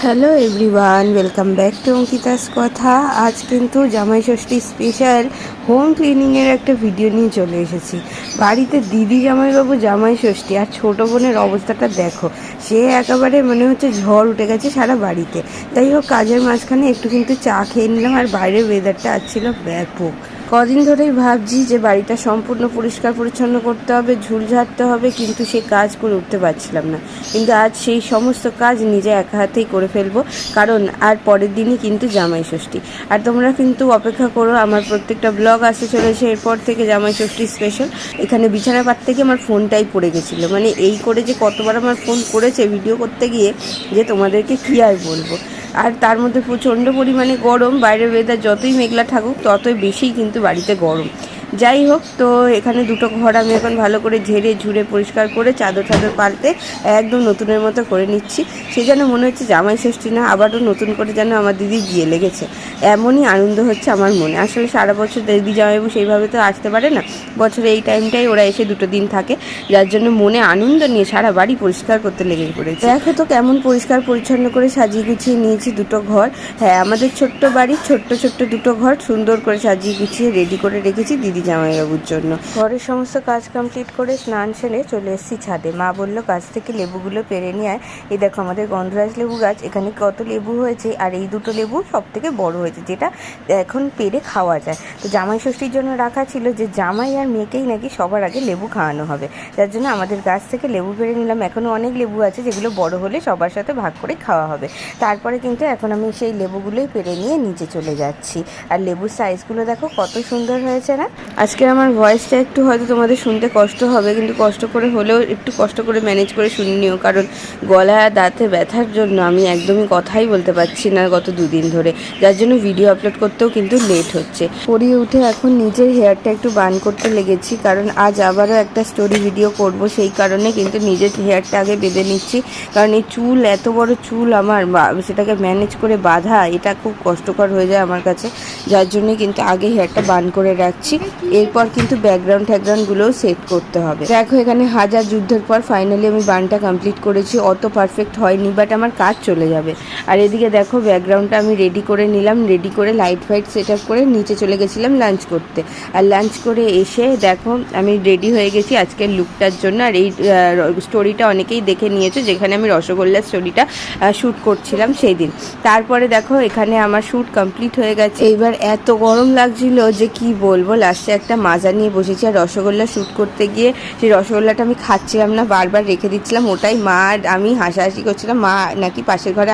Hello everyone, welcome back to Ankita's কথা। আজ কিন্তু জামাই ষষ্ঠী স্পেশাল হোম ক্লিনিংয়ের একটা ভিডিও নিয়ে চলে এসেছি। বাড়িতে দিদি জামাইবাবু জামাই ষষ্ঠী, আর ছোটো বোনের অবস্থাটা দেখো, সে একেবারে মনে হচ্ছে ঝড় উঠে গেছে সারা বাড়িতে। যাই হোক, কাজের মাঝখানে একটু কিন্তু চা খেয়ে নিলাম, আর বাইরের ওয়েদারটা আসছিল ব্যাপক। কদিন ধরেই ভাবছি যে বাড়িটা সম্পূর্ণ পরিষ্কার পরিচ্ছন্ন করতে হবে, ঝুল ঝাড়তে হবে, কিন্তু সে কাজ করে উঠতে পারছিলাম না। কিন্তু আজ সেই সমস্ত কাজ নিজে একা হাতেই করে ফেলবো, কারণ আর পরের দিনই কিন্তু জামাই ষষ্ঠী। আর তোমরা কিন্তু অপেক্ষা করো, আমার প্রত্যেকটা ব্লগ আসতে চলেছে এরপর থেকে জামাই ষষ্ঠী স্পেশাল। এখানে বিছানা পাত থেকে আমার ফোনটাই পড়ে গেছিলো, মানে এই করে যে কতবার আমার ফোন পড়েছে ভিডিও করতে গিয়ে, যে তোমাদেরকে কী আর বলবো। আর তার মধ্যে প্রচণ্ড পরিমাণে গরম, বাইরের ওয়েদার যতই মেঘলা থাকুক ততই বেশিই কিন্তু বাড়িতে গরম। যাই হোক, তো এখানে দুটো ঘর আমি এখন ভালো করে ঝেড়ে ঝুড়ে পরিষ্কার করে চাদর পাল্টে একদম নতুনের মতো করে নিচ্ছি। সে যেন মনে হচ্ছে জামাই ষষ্ঠী না, আবারও নতুন করে যেন আমার দিদি বিয়ে লেগেছে, এমনই আনন্দ হচ্ছে আমার মনে। আসলে সারা বছর দিদি জামাইবাবু সেইভাবে তো আসতে পারে না, বছরে এই টাইমটাই ওরা এসে দুটো দিন থাকে, যার জন্য মনে আনন্দ নিয়ে সারা বাড়ি পরিষ্কার করতে লেগে পড়েছে। দেখো তো কেমন পরিষ্কার পরিচ্ছন্ন করে সাজিয়ে গুছিয়ে নিয়েছি দুটো ঘর। হ্যাঁ, আমাদের ছোট্ট বাড়ির ছোট্ট ছোট্ট দুটো ঘর সুন্দর করে সাজিয়ে গুছিয়ে রেডি করে রেখেছি দিদি জামাইবাবুর জন্য। ঘরের সমস্ত কাজ কমপ্লিট করে স্নান সেরে চলে এসেছি ছাদে। মা বললো গাছ থেকে লেবুগুলো পেরে নিয়ে আয়। এই দেখো আমাদের গন্ধরাজ লেবু গাছ, এখানে কত লেবু হয়েছে, আর এই দুটো লেবু সব থেকে বড় হয়েছে, যেটা এখন পেরে খাওয়া যায়। তো জামাই ষষ্ঠীর জন্য রাখা ছিল যে জামাই আর মেয়েকেই নাকি সবার আগে লেবু খাওয়ানো হবে, যার জন্য আমাদের গাছ থেকে লেবু পেরে নিলাম। এখনও অনেক লেবু আছে যেগুলো বড় হলে সবার সাথে ভাগ করে খাওয়া হবে। তারপরে কিন্তু এখন আমি সেই লেবুগুলোই পেরে নিয়ে নিচে চলে যাচ্ছি। আর লেবুর সাইজগুলো দেখো কত সুন্দর হয়েছে না। আজকে আমার ভয়েসটা একটু হয়তো তোমাদের শুনতে কষ্ট হবে, কিন্তু কষ্ট করে হলেও একটু কষ্ট করে ম্যানেজ করে শুনে নিও, কারণ গলা আর দাঁতে ব্যথার জন্য আমি একদমই কথাই বলতে পারছি না গত দুদিন ধরে, যার জন্য ভিডিও আপলোড করতেও কিন্তু লেট হচ্ছে। পড়িয়ে উঠে এখন নিজের হেয়ারটা একটু বান করতে লেগেছি, কারণ আজ আবারও একটা স্টোরি ভিডিও করব, সেই কারণে কিন্তু নিজের হেয়ারটা আগে বেঁধে নিচ্ছি। কারণ এই চুল, এত বড় চুল আমার, সেটাকে ম্যানেজ করে বাঁধা এটা খুব কষ্টকর হয়ে যায় আমার কাছে, যার জন্য কিন্তু আগে হেয়ারটা বান করে রাখছি। এরপর কিন্তু ব্যাকগ্রাউন্ডগুলোও সেট করতে হবে। দেখো এখানে হাজার যুদ্ধের পর ফাইনালি আমি বানটা কমপ্লিট করেছি। অত পারফেক্ট হয়নি, বাট আমার কাজ চলে যাবে। আর এদিকে দেখো ব্যাকগ্রাউন্ডটা আমি রেডি করে নিলাম, রেডি করে লাইট ফাইট সেট আপ করে নিচে চলে গেছিলাম লাঞ্চ করতে। আর লাঞ্চ করে এসে দেখো আমি রেডি হয়ে গেছি আজকের লুকটার জন্য। আর এই স্টোরিটা অনেকেই দেখে নিয়েছো, যেখানে আমি রসগোল্লার স্টোরিটা শ্যুট করছিলাম সেই দিন। তারপরে দেখো এখানে আমার শ্যুট কমপ্লিট হয়ে গেছে। এইবার এত গরম লাগছিল যে কি বলবো, লাস্টে একটা মাজা নিয়ে বসেছি। আর রসগোল্লা শ্যুট করতে গিয়ে সেই রসগোল্লাটা আমি খাচ্ছিলাম না, বারবার রেখে দিচ্ছিলাম, ওটাই মা আর আমি হাসাহাসি করছিলাম। মা নাকি পাশের ঘরে